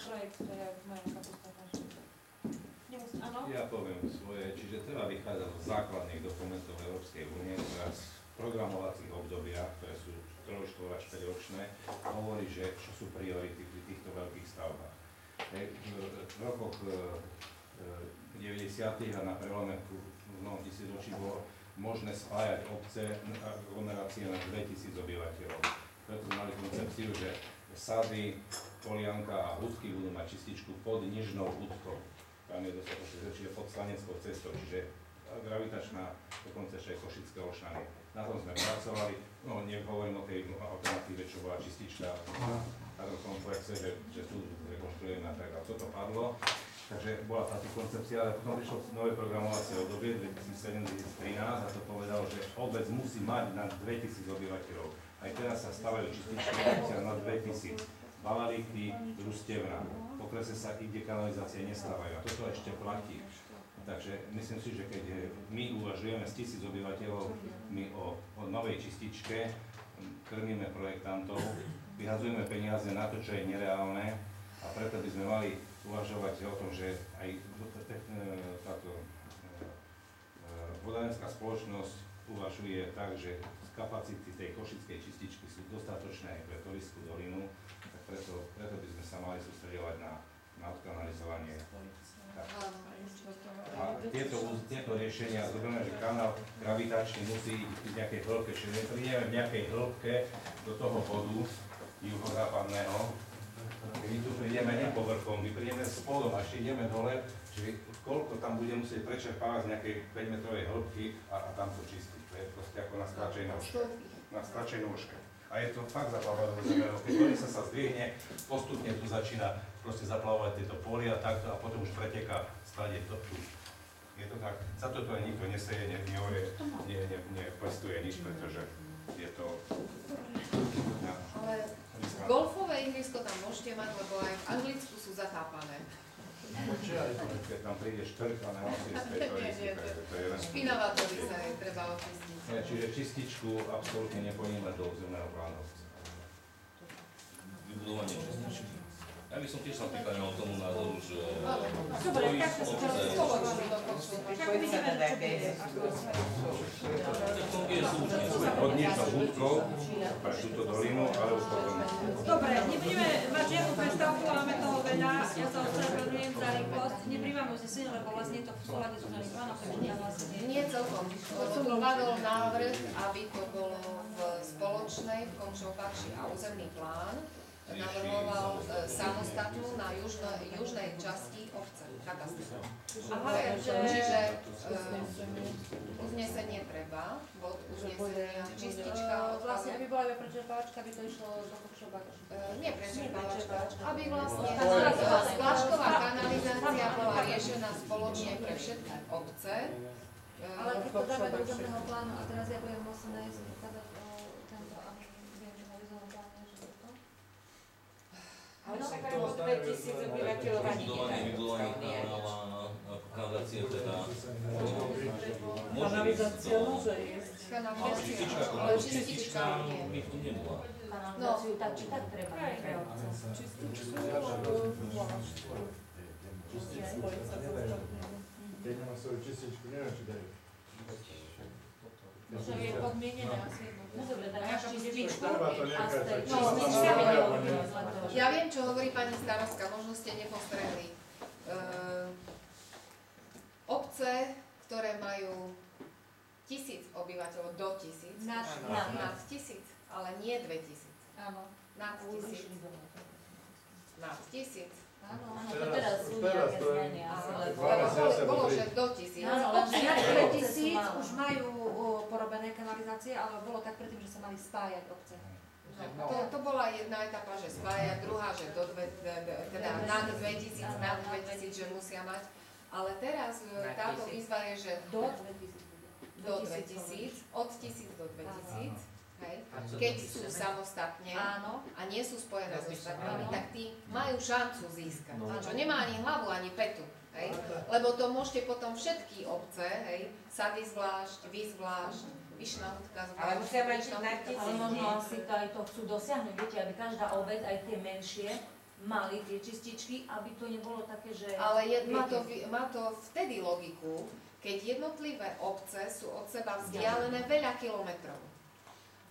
projekt, to je moja kapusta. Ja poviem svoje, čiže treba vychádzať zo základných dokumentov Európskej únie, ktorá v programovacích obdobiach, ktoré sú 3, 4 a 4 ročné, hovorí, že čo sú priority pri týchto veľkých stavbách. V rokoch 90. a na prelome v novom tisícročí bolo možné spájať obce a aglomerácie na 2000 obyvateľov. Preto sme mali koncepciu, že Sady, Polianka a Hudky budú mať čističku pod Nižnou Hudkou. Tam je dostatočne, čiže pod Slaneckou cestou, čiže gravitačná, dokonca ešte aj Košické Olšany. Na tom sme pracovali, no nehovorím o tej alternatíve, čo bola čistička v agrokomplexe, že tu rekonštruujeme a tak, a toto padlo. Takže bola táto koncepcia, ale potom prišlo nové programovacie obdobie 2007-2013 a to povedalo, že obec musí mať na 2000 obyvateľov. Aj teraz sa stavajú čističky na 2000. Balalíky, Družstevna. V okrese sa ide kanalizácie nestávajú a toto ešte platí. Takže myslím si, že keď my uvažujeme z 1000 obyvateľov, my o novej čističke krmíme projektantov, vyhadzujeme peniaze na to, čo je nereálne a preto by sme mali uvažovať o tom, že aj táto vodárenská spoločnosť uvažuje tak, že kapacity tej košickej čističky sú dostatočné aj pre Turistickú dolinu, tak preto by sme sa mali sústredovať na odkanalizovanie. A tieto riešenia, zoberme, že kanál gravitačný musí ísť v nejakej hĺbke, čiže my prídeme v nejakej hĺbke do toho bodu juhozápadného. My tu prídeme nie povrchom, my prídeme spodom a ešte ideme dole, čiže koľko tam bude musieť prečerpávať z nejakej 5-metrovej hĺbky a tam to čistiť. To je proste ako na stráčej nôžke. Na stráčej nôžke. A je to fakt zaplavovať do zemenou. Keď Lorica sa zdvihne, postupne tu začína proste zaplavovať tieto polia takto a potom už preteká stade to tu. Je to tak, za toto aj nikto neseje, nepestuje nič, pretože je to... Ale golfové ihrisko tam môžete mať, lebo aj v Anglicku sú zatápané. Keď tam príde štvrka, nemusí späť to je špinavá to by sa treba očistiť. Čiže čističku absolútne neponímať do územného plánu. Vybudovanie čističky. Ja by som tiež sa týkal o tomu názoru, že... Dobre, tak to sa Od Nižnou Hudkou pre túto dolinu, ale už potom... Dobre, nebudeme mať žiadnu prestávku, máme toho veľa. Ja sa ospravedlňujem za rýchlosť. Nepríjmam uznesenie, lebo vlastne je to v súlade s územným plánom, takže ja vlastne nie. Nie celkom. Tu padol návrh, aby to bolo v spoločnej, v Komšov-Bakši a územný plán. Navrhoval samostatnú na južnej časti obce, katastru. Čiže uznesenie treba, bod uznesenia, čistička. Vlastne, aby bola iba prečerpávačka, aby to išlo do Komšov-Bakši. Nie prečerpávačka, aby vlastne splašková kanalizácia bola riešená spoločne pre všetky obce. Ale keď to dáme do územného plánu a teraz ja budem musieť ukázať tento, aby viem, že na územnom pláne, že to. Ale však to od 2000 obyvateľov ani Vybudovanie kanalizácie teda... Kanalizácia môže ísť. Ale čistička, ale čistička by tu nebola. Kanalizáciu tak či tak treba. Keď nemá svoju čističku, neviem, či dajú. Možno je podmienené asi. Dobre, dáš čističku a z tej Ja viem, čo hovorí pani starostka, možno ste nepostrehli. Obce, ktoré majú 1000 obyvateľov, do 1000, nad 1000, ale nie 2000. Áno. Nad 1000. Nad 1000. Áno, to teraz sú nejaké zmeny asi, lebo bolo, že do 1000. Áno, len nad 2000 už majú porobené kanalizácie, ale bolo tak predtým, že sa mali spájať obce. To bola jedna etapa, že spájať, druhá, že teda nad 2000, že musia mať. Ale teraz táto výzva je, že do 2000, od 1000 do 2000. Hej. Keď sú samostatne a nie sú spojené s ostatnými, tak tí majú šancu získať. Čo nemá ani hlavu, ani petu. Hej. Lebo to môžete potom všetky obce, hej, Sady zvlášť, vy zvlášť, Vyšná Hudka zvlášť. Ale musia mať na 1000. Ale možno asi to aj to chcú dosiahnuť, viete, aby každá obec, aj tie menšie, mali tie čističky, aby to nebolo také, že... Ale má to vtedy logiku, keď jednotlivé obce sú od seba vzdialené veľa kilometrov.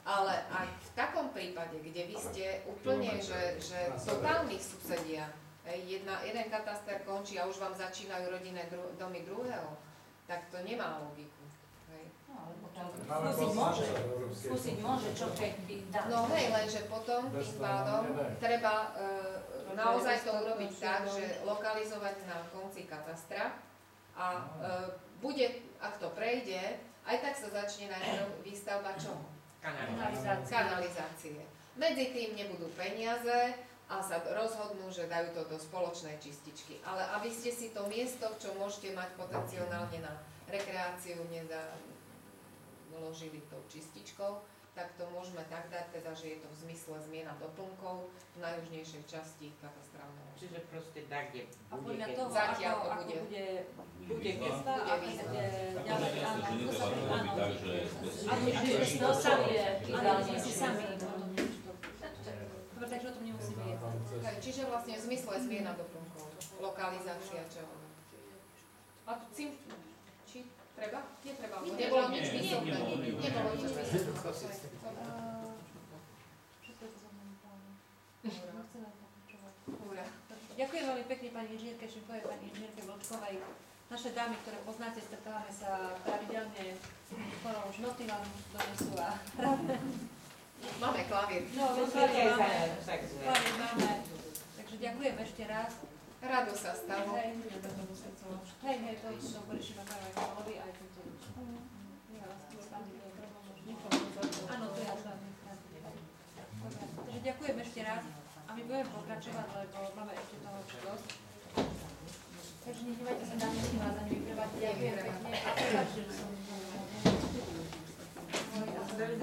Ale aj v takom prípade, kde vy ste úplne, že totálnych susedia, jeden kataster končí a už vám začínajú rodinné domy druhého, tak to nemá logiku. Skúsiť môže, čo keď by dá. No hej, lenže potom tým pádom treba naozaj to urobiť tak, že lokalizovať na konci katastra a bude, ak to prejde, aj tak sa začne najprv výstavba čoho? Kanalizácie. Medzi tým nebudú peniaze a sa rozhodnú, že dajú to do spoločnej čističky. Ale aby ste si to miesto, čo môžete mať potenciálne na rekreáciu, vložili tou čističkou, tak to môžeme tak dať, teda, že je to v zmysle zmiena doplnkov v najjužnejšej časti katastrálneho. Čiže proste tak, kde A bude, podľa keď toho, Zatiaľ to ako bude. bude gesta, Bude ako výzva. bude Ako ďalej, že áno, netreba to to sa robiť áno, tak, že to sami je, áno, si sami. Dobre, takže o tom nemusíme jednať. Hej, čiže vlastne v zmysle zmiena doplnkov, lokalizácia čoho. A tu či treba? Netreba, lebo nebolo nič vyslovné. Nebolo nič vyslovné. Hurá. Ďakujem veľmi pekne pani inžinierke Šimkovej, pani inžinierke Vlčkovej. Naše dámy, ktoré poznáte, stretávame sa pravidelne, skoro už noty vám donesú a Máme klavír. no, Klavír máme, takže. klavír máme. Takže ďakujem ešte raz. Rado sa stalo. Hej, hej, to porešíme práve Malovi aj túto. Áno, to je až Takže ďakujem ešte raz a my budeme pokračovať, lebo máme ešte toho čo dosť. Takže nemajte sa dámy, nechým vás ani vyprevať. Ďakujem pekne a prepáčte, že som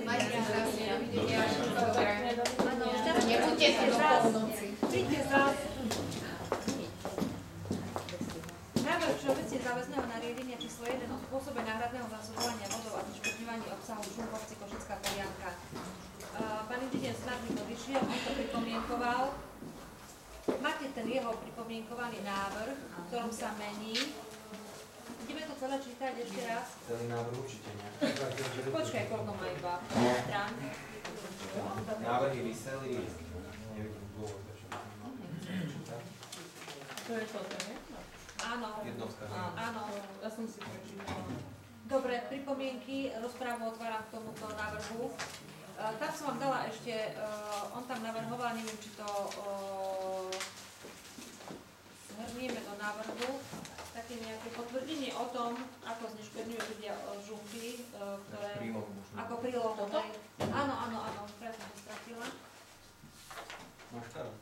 Majte sa krásne, dovidenia. Áno, šťastne. Nebuďte tu do polnoci. Príďte zás. Návrh všeobecne záväzného nariadenia číslo 1 o spôsobe náhradného zásobovania vodou a zneškodňovaní obsahu Šumkovci Košická Polianka. Pán inžinier Snadník odišiel, on to pripomienkoval. Máte ten jeho pripomienkovaný návrh, v ktorom sa mení. Ideme to celé čítať ešte raz. Celý návrh určite nie. Počkaj, koľko má iba strán. Návrhy vyseli, nevidím dôvod, prečo by som mal čítať. To je toto, nie? Áno. Jednovská. Áno. Ja som si prečítala. Dobre, pripomienky, rozprávu otváram k tomuto návrhu. Tam som vám dala ešte, on tam navrhoval, neviem, či to zhrnieme do návrhu, také nejaké potvrdenie o tom, ako zneškodňujú ľudia žunky, ktoré... Prílohu možno. Ako prílohu, hej. Áno, práve som to stratila. Máš Karol?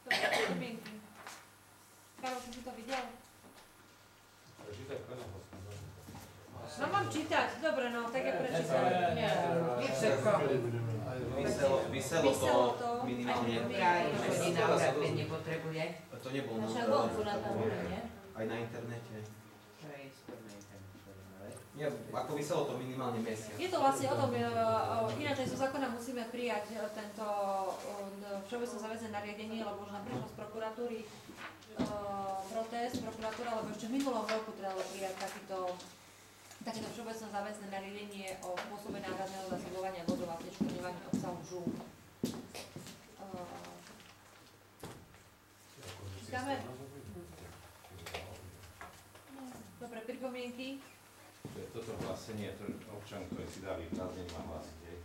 Dobre, pripomienky. Karol, si to videl? No mám čítať, dobre, no, tak ja prečítam. Vyselo to minimálne. Nepotrebuje. To nebolo aj na internete. Nie, ako vyselo to minimálne mesiac. Je to vlastne o tom, ináč aj zo zákona musíme prijať tento všeobecné záväzné nariadenie, lebo už nám prišlo z prokuratúry protest prokuratúra, lebo ešte v minulom roku trebalo prijať takéto všeobecné záväzné nariadenie o spôsobe náhradného zásobovania vodou a zneškodňovaní obsahu žúl. Čítame? Dobre, pripomienky? Toto hlasenie, to občan, ktorý si dali prázdne, má hlasiť.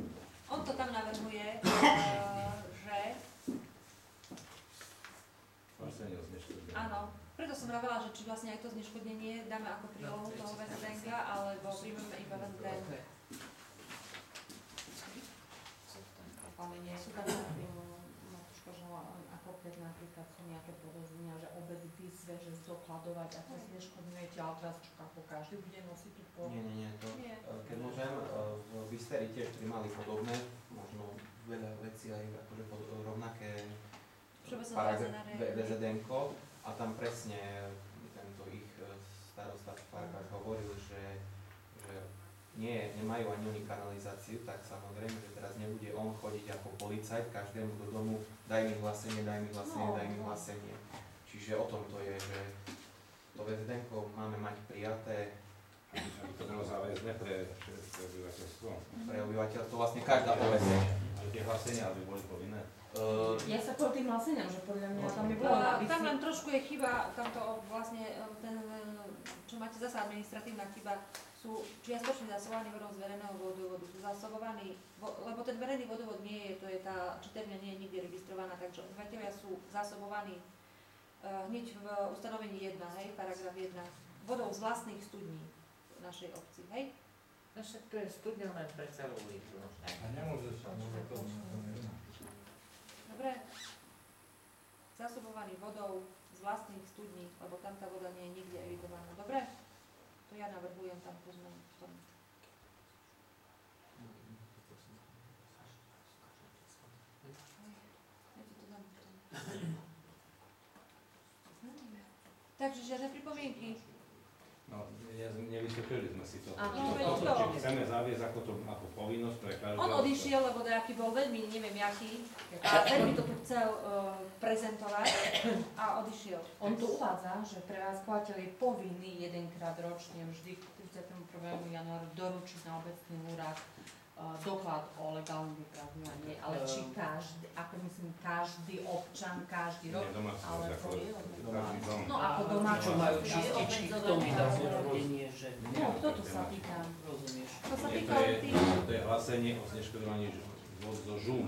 On to tam navrhuje, že... Hlasenie o zneškodnení. Áno, preto som vravela, že či vlastne aj to zneškodnenie dáme ako prílohu toho VZDNK, alebo príjmeme iba VZDN. Sú tam ako keď napríklad sú nejaké podozrenia, že obec vyzve, že zdokladovať, ako zneškodňujete, ale teraz ako každý bude nosiť tú Nie, to, keď môžem, v Bysteri tiež mali podobné, možno veľa vecí aj akože rovnaké VZDN-ko a tam presne tento ich starosta v Farkách hovoril, že nemajú nemajú ani oni kanalizáciu, tak samozrejme, že teraz nebude on chodiť ako policajt každému do domu, daj mi hlásenie, daj mi hlásenie, daj mi hlásenie. Čiže o tom to je, že to VZN-ko máme mať prijaté. Aby to bolo záväzné pre obyvateľstvo. Pre obyvateľstvo vlastne každá obec. Ale tie hlasenia aby boli povinné. Ja sa kvôli tým hlaseniam, že podľa mňa tam je bolo, aby Tam si... len trošku je chyba, tamto vlastne ten, čo máte zasa administratívna chyba, sú čiastočne zásobovaní vodou z verejného vodovodu, sú zásobovaní, lebo ten verejný vodovod nie je, to je tá čiterňa nie je nikde registrovaná, takže obyvateľia sú zásobovaní hneď v ustanovení 1, hej, paragraf 1, vodou z vlastných studní našej obci, hej? No však to je studňa len pre celú ulicu. A nemôžeš sa, môže to jedno. Dobre? Zásobovaný vodou z vlastných studní, lebo tam tá voda nie je nikde evidovaná. Dobre? To ja navrhujem tam pozmeniť v tom. Ja ti to dám v tom. Takže žiadne pripomienky. No, nevysvetlili sme si to. Áno, Či chceme zaviesť ako povinnosť pre každého. On odišiel, lebo nejaký bol veľmi, neviem jaký, a veľmi to tu chcel prezentovať a odišiel. On tu uvádza, že prevádzkovateľ je povinný jedenkrát ročne vždy k 31. januáru doručiť na obecný úrad doklad o legálnom vypravňovaní, ale či každý, ako myslím, každý občan, každý rok, Nie, domáci, ale ako to je každý dom. no ako domáčo majú čističky, kto mi dá potvrdenie, že No, toto sa pýtam. rozumieš. To sa Nie, týka to len je, tých, to je hlasenie o zneškodovaní vôd zo žúm.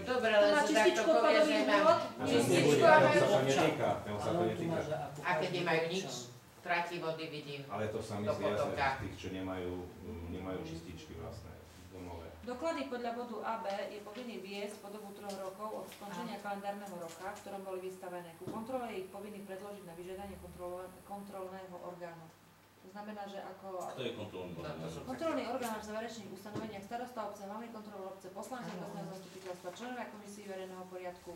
Dobre, to ale má to takto čističku povie, odpadových že vôd, mám A čističku a majú to sa netýka, toho sa to Ale tu netýka. máš ako A keď každý nemajú nič, občan. tratí vody vidím. Ale to sa Do myslí jasné, potoka. z tých, čo nemajú čističky vlastné domové. doklady podľa bodu AB je povinný viesť po dobu 3 rokov od skončenia kalendárneho roka, v ktorom boli vystavené. Ku kontrole je ich povinný predložiť na vyžiadanie kontrolného orgánu. To znamená, že ako Kto je kontrolný orgán? kontrolný orgán v záverečných ustanoveniach starosta obce, hlavný kontrolór obce, poslanci obecného zastupiteľstva, členovia komisí verejného poriadku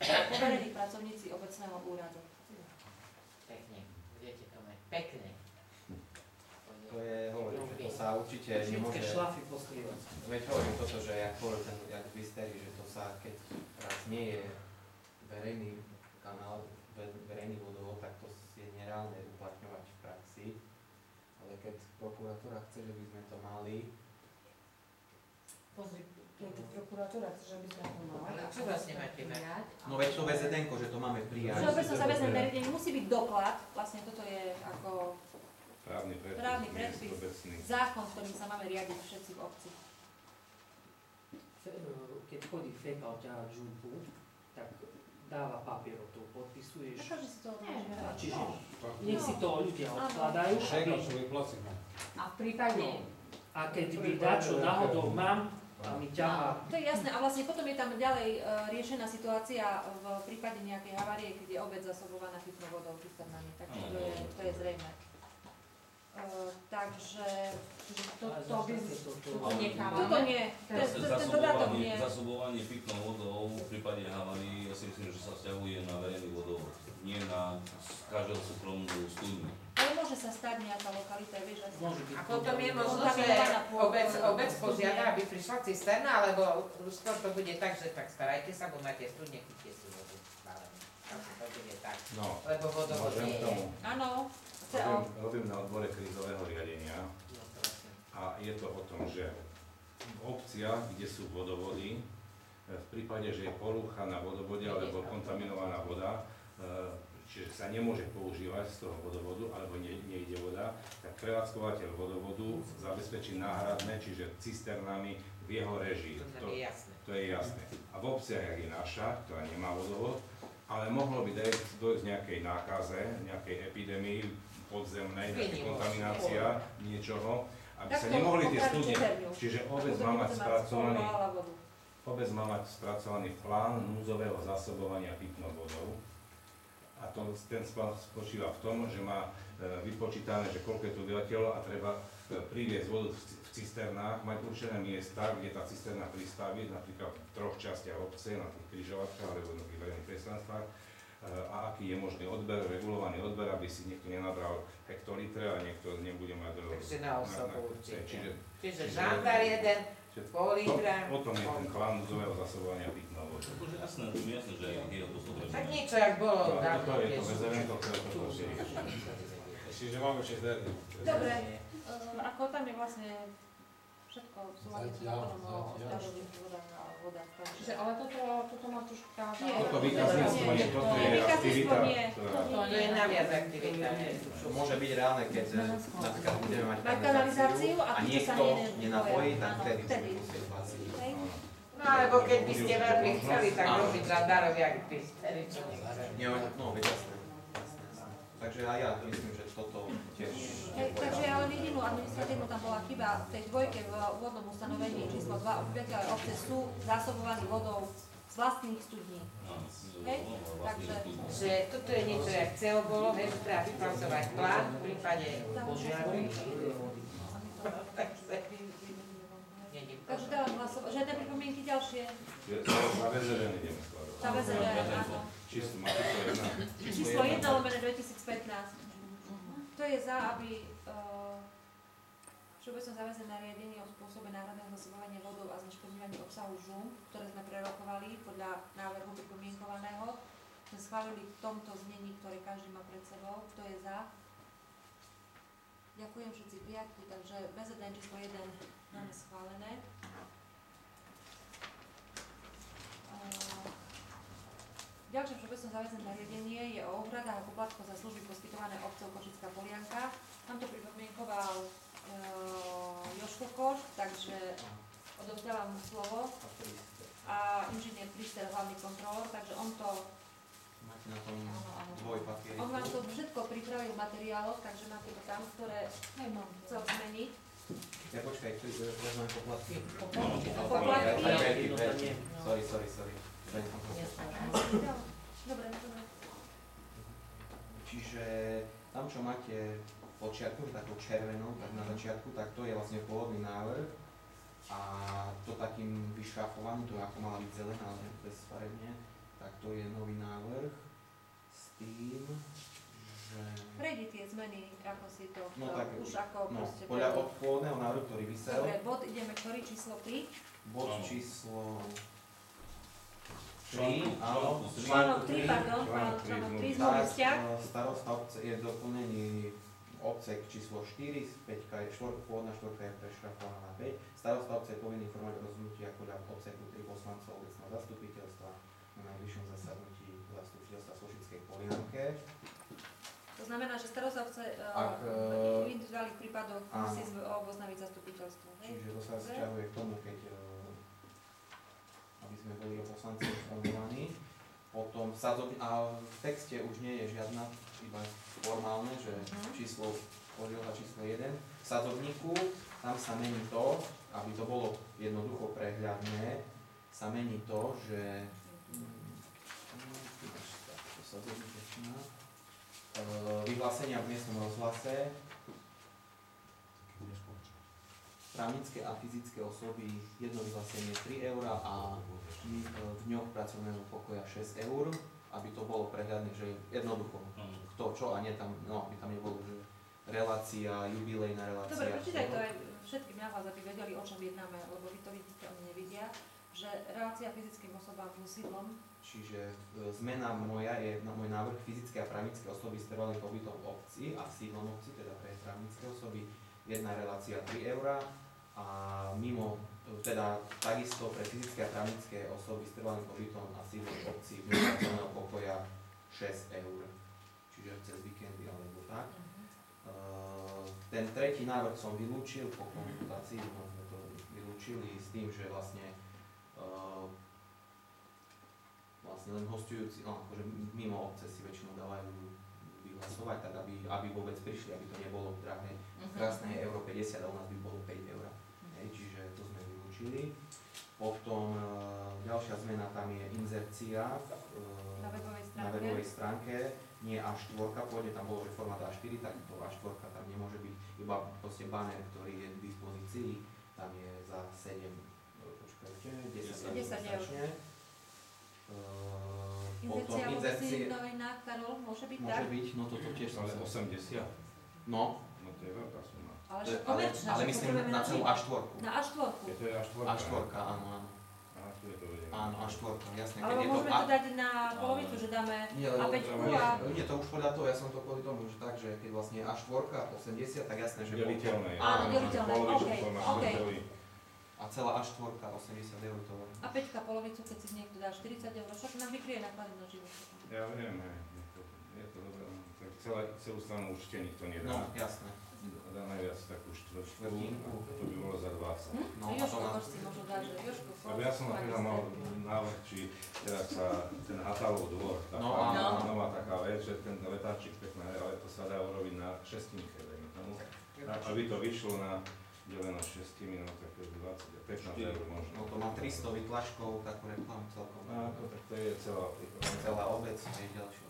a poverení pracovníci obecného úradu. Pekne, budete to mať pekne. To je, hovorím, že to sa určite Všetké nemôže... šlafy postrievať. Veď hovorím toto, že jak hovoril ten, jak Visteri, že to sa, keď raz nie je verejný kanál, verejný vodovod, tak to je nereálne uplatňovať v praxi. Ale keď prokuratúra chce, že by sme to mali, Pozri, keď prokuratúra chce, že by sme to mali. Ale čo vlastne máte mať? no veď to VZN-ko, že to máme prijať. Všeobecno záväzné nariadenie musí byť doklad, vlastne toto je ako Právny Právny predpis, predpis. obecný. zákon, ktorým sa máme riadiť všetci v obci. Keď chodí fekal ťahať žumpu, tak dáva papierov, to podpisuješ. Akože si to A čiže No. nech si to ľudia odkladajú, aby, A v prípade, a keď by dačo náhodou mám a mi ťahá, To je jasné a vlastne potom je tam ďalej riešená situácia v prípade nejakej havárie, keď je obec zasobovaná pitnou vodou, cisternami, takže to je zrejme. Takže to ale by... zase toto necháva. Toto nie, ten dodatok nie. Zasobovanie pitnou vodou v prípade havárií, ja si myslím, že sa vzťahuje na verejný vodovod, nie na každého súkromnú studňu. Ale môže sa stať nejaká lokalita, vieš, asi. môže byť. A potom je možno, že Kontaminovaná pôda, obec studne. požiada, aby prišla cisterna, alebo skôr to bude tak, že tak starajte sa, bo máte studne, chytíte si vodu. Asi to bude tak, No, lebo vodovod môžem nie k je. tomu. Áno, CO. Robím na odbore krízového riadenia a je to o tom, že v obciach, kde sú vodovody, v prípade, že je porucha na vodovode alebo kontaminovaná voda, čiže sa nemôže používať z toho vodovodu alebo nejde voda, tak prevádzkovateľ vodovodu zabezpečí náhradné, čiže cisternami v jeho režii. To nám je jasné. To je jasné. A v obciach, jak je naša, ktorá nemá vodovod, ale mohlo by dojsť nejakej nákaze, nejakej epidémii podzemnej, nejaká kontaminácia niečoho, aby sa nemohli tie studne. Čiže obec má mať spracovaný plán núdzového zásobovania pitnou vodou. A ten spočíva v tom, že má vypočítané, že koľko je tu obyvateľov a treba priviesť vodu v cisternách, mať určené miesta, kde tá cisterna pristaví, napríklad v 3 častiach obce, na tých križovatkách alebo na tých verejných priestranstvách, a aký je možný odber, regulovaný odber, aby si niekto nenabral hektolitre a niekto nebude mať čiže na osobu určite. Čiže čiže- žandár jeden, Čiže pol litra. Potom je ten plán núdzového zásobovania pitnou vodou. Akože jasné, jasné, že je to Tak 100%. niečo, jak bolo No, dávno, toto je to tiež. VZVN, ktoré toto vyrieši. Čiže máme 6 verní. Dobre, ako tam je vlastne všetko v súlade s zákonom o stavebných vodách. Čiže, ale toto má troška... Nie. Toto výkazníctvo nie, toto je Výkazníctvo aktivita, nie. ktorá... To je naviac aktivita. Čo môže byť reálne, keď napríklad budeme mať Mať kanalizáciu a a ty, čo sa niekto nenapojí. nenapojí, tak Áno, vtedy vtedy. budeme musieť platiť. Hej. No alebo keď by ste veľmi chceli, tak robiť žandárov, jak by ste čo Nie, no, veď jasné. Takže aj ja myslím, že toto tiež... Takže ale jedinú administratívnu tam bola chyba v tej dvojke v úvodnom ustanovení číslo 2. Obyvateľe obce sú zásobovaní vodou z vlastných studní. Hej, takže... Že toto je niečo, jak cel bolo, hej, že treba vypracovať plán v prípade požiaru. Takže dávam hlasovať. Žiadne pripomienky ďalšie? Za VZVN ideme skladovať. Za VZVN, áno. Číslo, má číslo 1. Číslo 1/2015. To je za, aby všeobecne záväzné nariadenie o spôsobe náhradného zásobovania vodou a zneškodňovaní obsahu žúm, ktoré sme prerokovali podľa návrhu pripomienkovaného, sme schválili v tomto znení, ktoré každý má pred sebou. Kto je za? Ďakujem, všetci prijatí, takže VZN číslo 1 máme schválené. Ďalšie všeobecné záväzné nariadenie je o úhradách a poplatkoch za služby poskytované obcov Košická Polianka. Tam to pripomienkoval Jožko Koš, takže odovzdávam mu slovo. A inžinier Prister, hlavný kontrolór, takže on to... Máte na tom dvojpapieriku. On vám to všetko pripravil v materiáloch, takže máte to tam, ktoré chcel zmeniť. Ja počkaj, tu vezmeme poplatky? Poplatky. Sorry. Dobre. Čiže tam, čo máte počiatku, takou červenou, tak na začiatku, tak to je vlastne pôvodný návrh a to takým vyšrafovaným, to ako mala byť zelená, ale bezfarebne, tak to je nový návrh s tým, že... Prejdi tie zmeny, ako si to No tak, už ako proste... podľa od pôvodného návrhu, ktorý vysel, Dobre, bod ideme, ktorý číslo 3? bod číslo 3, áno, Článok 3, pardon, článok 3, zmluvný vzťah. Starosta obce je doplnený odsek číslo 4, pôvodná štvorka je prešrafovaná na 5. Starosta obce je povinný informovať o rozhodnutiach podľa odseku 3 poslancov obecného zastupiteľstva na najbližšom zasadnutí zastupiteľstva v Košickej Polianke. To znamená, že starosta obce v individuálnych prípadoch musí oznámiť zastupiteľstvo. Čiže to sa vzťahuje k tomu, keď aby sme boli o poslanci informovaní. Potom a v texte už nie je žiadna, iba formálne, že číslo, podielka číslo 1. V sadzovníku tam sa mení to, aby to bolo jednoducho prehľadné, sa mení to, že vyhlásenia v miestnom rozhlase právnické a fyzické osoby jedno vyhlásenie 3 € a v dňoch pracovného pokoja 6 €, aby to bolo prehľadné, že jednoducho kto čo a nie tam, no aby tam nebolo, že relácia, jubilejná relácia. Dobre, prečítaj to aj všetkým nahlas, aby vedeli, o čom jednáme, lebo vy to vidíte, oni nevidia, že relácia fyzickým osobám plus sídlom. Čiže zmena moja je môj návrh fyzické a právnické osoby s trvalým pobytom v obci a sídlom obci, teda pre právnické osoby, jedna relácia 3 € a mimo, teda takisto pre fyzické a právnické osoby s trvalým pobytom a sídlom v obci mimo pracovného pokoja 6 €. Čiže cez víkendy alebo tak. Ten tretí návrh som vylúčil po konzultácii, sme to vylúčili s tým, že vlastne len hostujúci, no akože mimo obce si väčšinou dávajú vyhlasovať, tak aby vôbec prišli, aby to nebolo drahé. Krásne je euro 50 a u nás by bolo 5 €. Čiže to sme vylúčili. Potom ďalšia zmena tam je inzercia na webovej stránke. Nie A4, pôjde tam bolo, že formát A4, tak to A4 tam nemôže byť, iba proste banner, ktorý je k dispozícii, tam je za 7, počkajte, 10 € potom inzercia v novinách, Karol, môže byť tak? Môže byť, no toto tiež som ale sa... 80? No. No to je veľká suma. Ale komerčná, ale že myslím potrebujeme na na celú živú. A4. Na A4. Je to je až A4, áno, áno. Aha, tu je to vedenie. Áno, A4, jasne. Keď Alebo je to môžeme to dať na polovicu, že dáme Nie, lebo A5 a... nie, to už podľa toho, ja som to kvôli tomu, že tak, že keď vlastne A4 80, tak jasné, že Deliteľné. Áno, deliteľné, Polovičku okej, formátu okej. delí. a celá A4 80 eur to A 5 polovicu, keď si niekto dá 40 eur, však nám vykryje náklady na život. Ja viem, hej, je to dobré. Tak celú stranu určite nikto nedá. No, jasné. Dá najviac takú Štvrtinku. to by bolo za 20. No, a to Jožko, má... si možno dá, že Jožko, Lebo ja som napríklad mal návrh, či teraz sa ten Hatalov dvor, tá No, farma, nová taká vec, že ten letáčik pekná, ale to sa dá urobiť na šestinke, dajme tomu. Aby to vyšlo na deleno 6 minút, tak to je 15 eur možno. No to má 300 vytlačkov, takú reklamu celkom. A tak to je Celá obec, aj ďalšie.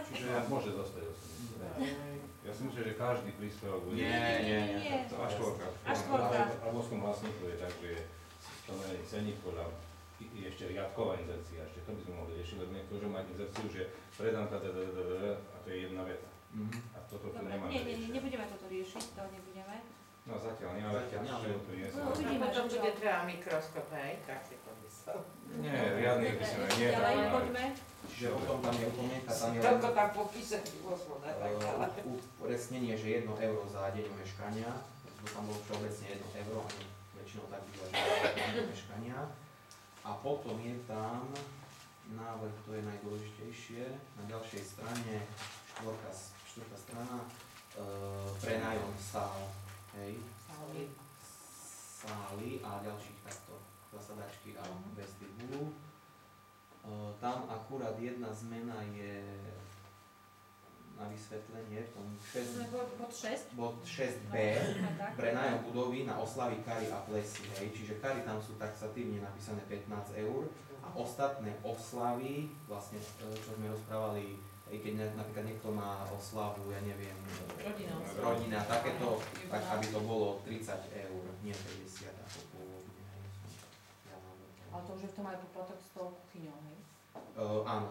Čiže môže zostať 80. Ja si myslím, že každý príspevok bude... Nie. To A4. A4. A v ľudskom vlastníku je tak, že je stanovený cenník podľa ešte riadková inzercia, ešte to by sme mohli riešiť, lebo niekto, že má inzerciu, že predám a to je jedna veta. A toto tu Dobre, nemáme nie, riešiť. nebudeme toto riešiť, to nebudeme. No zatiaľ nemáme, to nie sú. No, uvidíme, Potom čo. bude treba mikroskop, hej, tak si to myslel. Nie, riadnych by sme nie. Ďalej poďme. Čiže potom tam je upomienka, tam je Toľko tam popíše, osloné, tak ale. upresnenie, že 1 euro za deň meškania, to tam bolo všeobecne 1 euro, ani väčšinou tak býva, že 1 deň meškania. A potom je tam návrh, to je najdôležitejšie, na ďalšej strane, štvrtá strana, prenájom sál, hej, sály a ďalších takto zasadačky a vestibulu. Tam akurát jedna zmena je na vysvetlenie v tom bod 6b, prenájom budovy na oslavy, kary a plesy, hej, čiže kary tam sú taxatívne napísané 15 eur a ostatné oslavy, vlastne čo sme rozprávali, keď napríklad niekto má oslavu, ja neviem, rodina, takéto, tak aby to bolo 30 eur, nie 50 ako pôvodne. Ale to už je v tom aj poplatok s tou kuchyňou, hej? Áno.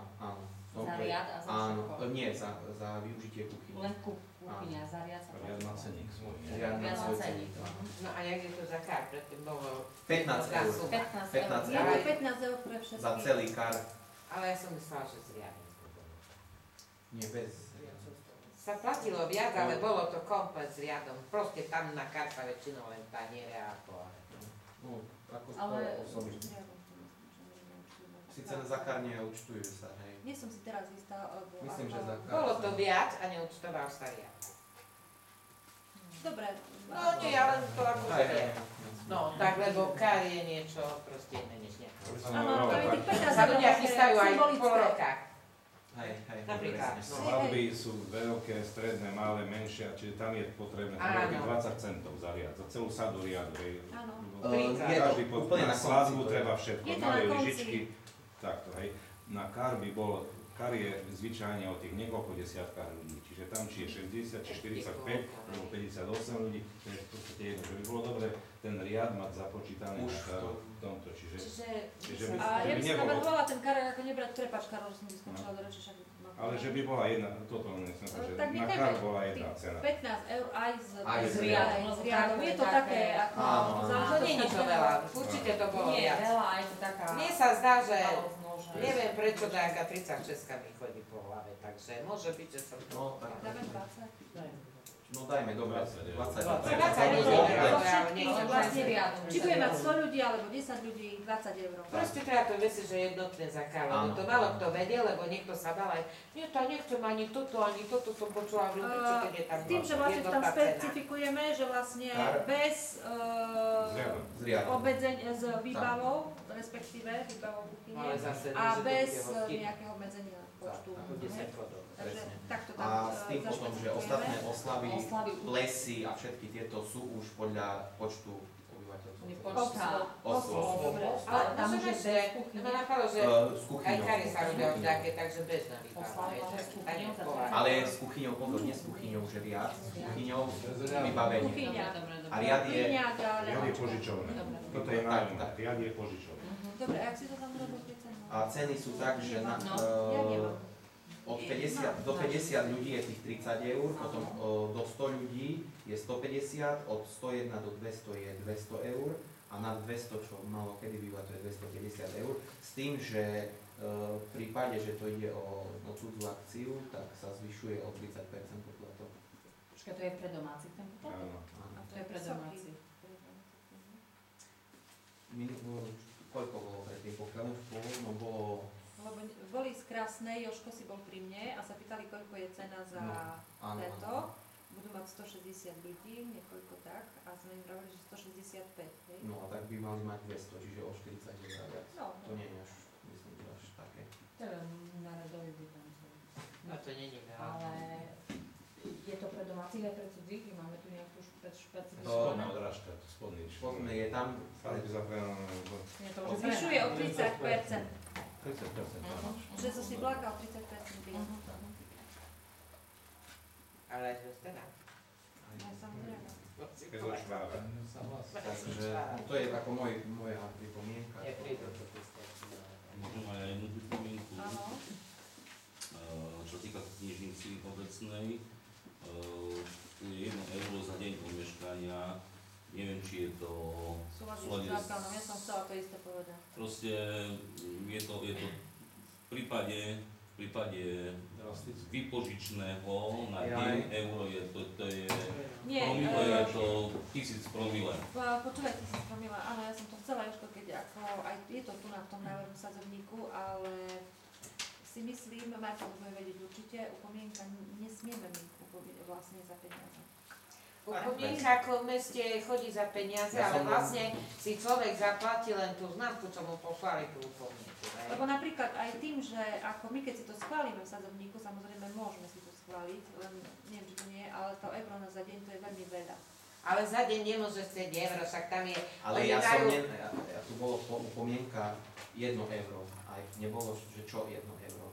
Za riad a za áno, všetko? Nie, za využitie kuchyne. Len kuchyňa, za riad sa Riad má cenník svoj. Riad má svoj cenník. No a jak je to za kár? Predtým bolo 15 eur. 15 Je eur. to 15 eur pre všetkých. Za celý kar. Ale ja som myslela, že zriadne. Nie, bez. Sa platilo viac, ale bolo to komplet s riadom. Proste tam na karta väčšinou len taniere a to. No, ako Ale... osoby. Sice za kar neúčtujú sa, hej. Nie som si teraz istá, lebo... Myslím, že za kar. Bolo to viac a neúčtoval sa riad. Dobre. No nie, ale to ako Hej, je. hej. No, tak lebo kar je niečo proste iné než nejaké. Áno, to je tých 15 Sa eur ľudia také chystajú aj po symbolické. rokách. Hej, Napríklad, presne. no. Svadby sú veľké, stredné, malé, menšie, čiže tam je potrebné Áno. 20 centov za riad, za celú sadu riadu. hej. Áno. Je to Každý úplne na na svadbu konci, treba všetko, Je to malé na konci. lyžičky, takto, hej. Na kar by bolo, kar je zvyčajne o tých niekoľko desiatkách ľudí, čiže tam či je 60, či 45, alebo 58 ľudí, to je v podstate jedno, že by bolo dobre ten riad mať započítaný Už na to. tomto, čiže Čiže... by- A ja by som nebolo- navrhovala ten kar ako nebrať, prepáč Karol, že som ti skončila do reči, však... ale že by bola jedna, toto len nechcem povedať, Tak že na nechajme kar bola jedna cena. 15 eur aj z riadom. riadom. Je to také ako... Áno, áno. To nie je to veľa, určite to bolo Nie, viac. veľa, aj to taká... Mne sa zdá, že maloznožná. neviem prečo nejaká 36 mi chodí po hlave, takže môže byť, že som to... No, tak. Dáme 20. No dajme, dobre. 20. 20. 20 ľudí, ale nie Ale je vlastne riadom. Či bude mať 100 ľudí, alebo 10 ľudí, 20 eur. Proste treba to veci, že jednotné zakár, lebo Áno. to málo kto vedel, lebo niekto sa dal aj, nie to nechcem ani toto som počula v ľudí, čo keď je tam Tým, že vlastne tam jednotná cena. špecifikujeme, že vlastne Kar. bez Z riadom. obmedzenia s výbavou, respektíve výbavou kuchyne, Ale zase a že to bez bude hostinné. nejakého obmedzenia počtu. Ako 10 kodov. Takže Presne. takto tam A s tým potom, že ostatné oslavy, Oslavy plesy a všetky tieto sú už podľa počtu obyvateľov. Osôb. Dobre. Ale tam môžeme, už je že bez kuchyne. ma napadlo, že S aj kuchyňou. kary sa robia už S také, takže bez navýbava. Oslavy máme s kuchyňou, Ale s kuchyňou, pozor, nie s kuchyňou, že riad, s kuchyňou vybavenie. Kuchyňa. A riad je, Kuchyňa, Riad je požičovné. Toto je Tak, nájomné, tak. riad je požičovné. Dobre, a jak si to tam robil tie ceny? a ceny sú tak, že na, Ja nemám. od 50 do 50 ľudí je tých 30 eur, potom do 100 ľudí je 150, od 101 do 200 je 200 eur a nad 200, čo malo kedy býva, to je 250 eur. S tým, že v prípade, že to ide o cudzú akciu, tak sa zvyšuje o 30% poplatok. Počkaj, to je pre domácich ten poplatok? Áno. To je pre domácich. Koľko bolo predtým? Pokiaľ v pôvodnom bolo... Lebo boli z Krásnej, Jožko si bol pri mne a sa pýtali, koľko je cena za tento. Budú mať 160 ľudí, niekoľko tak, a sme im hovorili, že 165, hej? No a tak by mali mať 200, čiže o 40 eur viac. No. To nie je až, myslím, že až také. To je na radový by tam sú. No to nie je veľa. Ale je to pre domácich aj pre cudzích? Máme tu nejakú špecifickú... Spodná odrážka, spodný. Spodné je tam... Zvyšuje o 30%. 30%, áno. Že som si vlákal 30% viac. Ale aj to teda. Ja samozrejme. Keď zočváva. Takže to je ako moja pripomienka. Môžem aj jednu pripomienku. Áno. Čo týka knižnici obecnej, tu je 1 euro za deň omeškania. Neviem, či je to Súhlasím s zákonom, ja som chcela to isté povedať. Proste je to v prípade vypožičného na deň euro je to je Nie, promile, je to 1000 promile. Počúvaj, 1000 promile, áno, ja som to chcela, Jožko, keď ako, aj je to tu na tom návrhu sadzovníku, ale si myslím, Marta už bude vedieť určite, upomienka nesmieme my vlastne za peniaze. Upomienka ako v meste chodí za peniaze, ale vlastne si človek zaplatí len tú známku, čo mu poslali tú upomienku. Lebo napríklad aj tým, že ako my keď si to schválime v sadzovníku, samozrejme môžeme si to schváliť, len neviem, či to nie je, ale to euro na za deň to je veľmi veľa. Ale za deň nemôže chcieť euro, však tam je... Ale tu bolo upomienka 1 euro, aj nebolo, že čo 1 euro.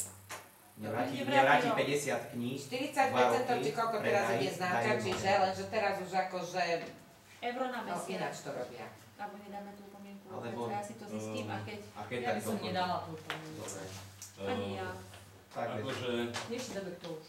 Nevráti 50 kníh, 40% či koľko teraz ide známka, čiže lenže teraz už akože... Euro na mesiac. Ináč to robia. Alebo nedáme tú upomienku, alebo ja si to zistím a keď... Ja by som nedala tú upomienku. Dobre. Ani ja. Akože... Dnešný dobek to už.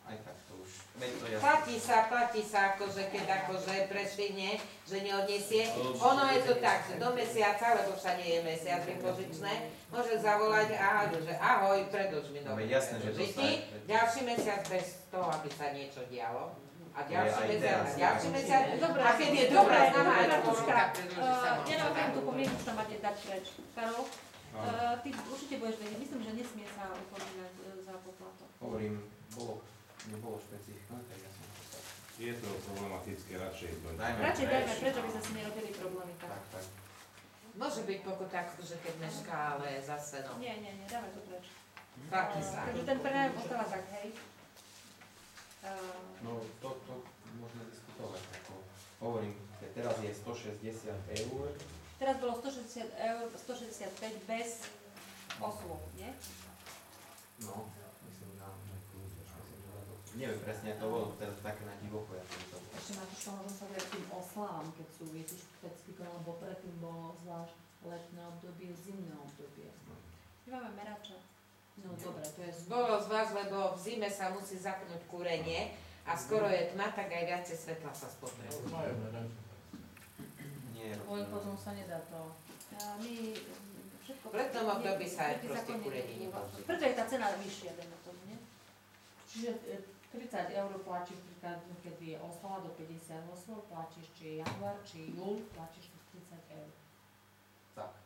Aj tak to už. To Platí sa akože keď akože prešvihne, že neodniesie. Ono je to tak, že do mesiaca, lebo všade je mesiac vypožičné, môže zavolať že ahoj, predĺž mi nové žity. Ďalší mesiac bez toho, aby sa niečo dialo. A ďalší mesiac. A keď je dobrá znamená, že Nenaviem tú pomienku, čo tam máte dať preč. Karol, ty určite budeš vedieť, myslím, že nesmie sa upomínať za poplatok. Hovorím, nebolo špecifické, tak ja som to tak. Je to problematické, radšej to Radšej dajme, prečo by sme si nerobili problémy tak. Môže byť pokuta, že keď mešká, ale zase no. Nie, dáme to preč. Platí sa. Takže ten prenájom ostáva tak, hej? No to môžeme diskutovať. Hovorím, že teraz je 160 eur. Teraz bolo 160 eur, 165 bez osôb, nie? No, myslím, že neviem presne, to bolo teraz také na divoko, ja to Ešte máte čo možno sa k tým oslavám, keď sú viete špecifikované, lebo predtým bolo zvlášť letné obdobie, zimné obdobie. My máme merača. No dobre, to je... Bolo zvlášť, lebo v zime sa musí zapnúť kúrenie a skoro je tma, tak aj viacej svetla sa spotrebuje. Nie, ale potom sa nedá to. My všetko... V letnom období sa aj proste kúrenie nepoužíva. Preto je tá cena vyššia, dajme tomu, nie? Čiže 30 eur platíš, keď je oslava do 50 osôb, platíš či je január, či júl, platíš 30 eur. Tak.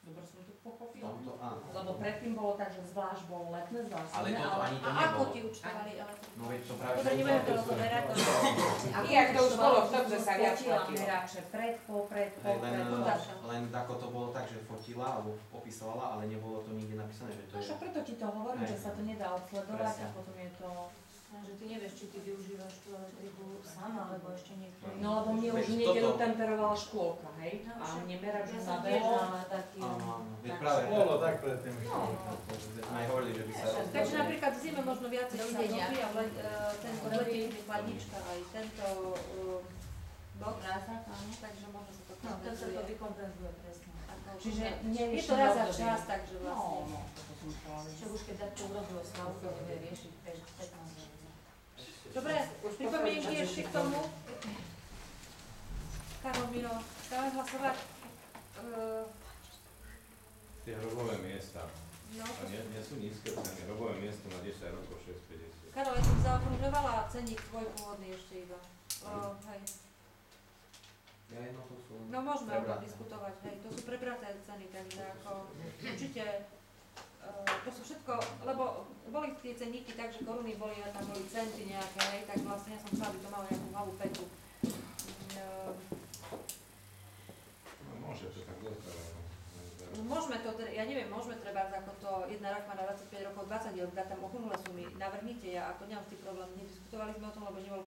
Dobre som to pochopila? Tomto áno. Lebo predtým bolo tak, že zvlášť bolo letné, zvlášť Ale zimné, toto ani to A ako nebolo. ti účtovali elektriku? No veď to práve... Dobre, nebudeme to rozoberať. Jak to už bolo v tom, že sa viac fotila platilo. merače pred, Len ako to bolo tak, že fotila alebo opisovala, ale nebolo to nikde napísané, že to No je... však preto ti to hovorím, že sa to nedá odsledovať a Presne. potom je to... Že ty nevieš, či ty využívaš tú elektriku sám, alebo ešte niekto. No lebo mne už Veď v nedeľu toto- temperovala škôlka, hej? No, A však mne merač ja na som bežná tiež- taký... Áno, veď tak práve... Bolo tak predtým. No, Veď sme aj hovorili, že by sa... Takže napríklad v zime možno viacej sa Dovidenia. topí a tento lete je chladnička aj tento bok. Takže možno sa to kompenzuje. vykompenzuje presne. Ako- Čiže je nevyššie to raz za obdobie. čas, takže vlastne. No, toto kontrolovali. Čo už keď to urobilo stavku, bude riešiť 15 minút. Dobre, pripomienky ešte k tomu. Karol Miro, dáme hlasovať. Tie hrobové miesta. No, A nie sú nízke ceny. Hrobové miesto na 10 rokov 6,50. Karol, ja som zaokrúžovala cenník tvoj pôvodný ešte iba. Hej. Ja jedno to sú. No môžeme o tom prebraté. diskutovať, hej. To sú prebraté ceny, takže ako určite to sú všetko, lebo boli tie cenníky tak, že koruny boli, a tam boli centy nejaké, hej, tak vlastne ja som chcela, aby to malo nejakú hlavu petu. No môže to tak zostať. No môžeme to, ja neviem, môžeme treba ako to, jedna rak má na 25 rokov 20 eur, dať tam okrúhle sumy, navrhnite, ja ako nemám s tým problém, nediskutovali sme o tom, lebo nebol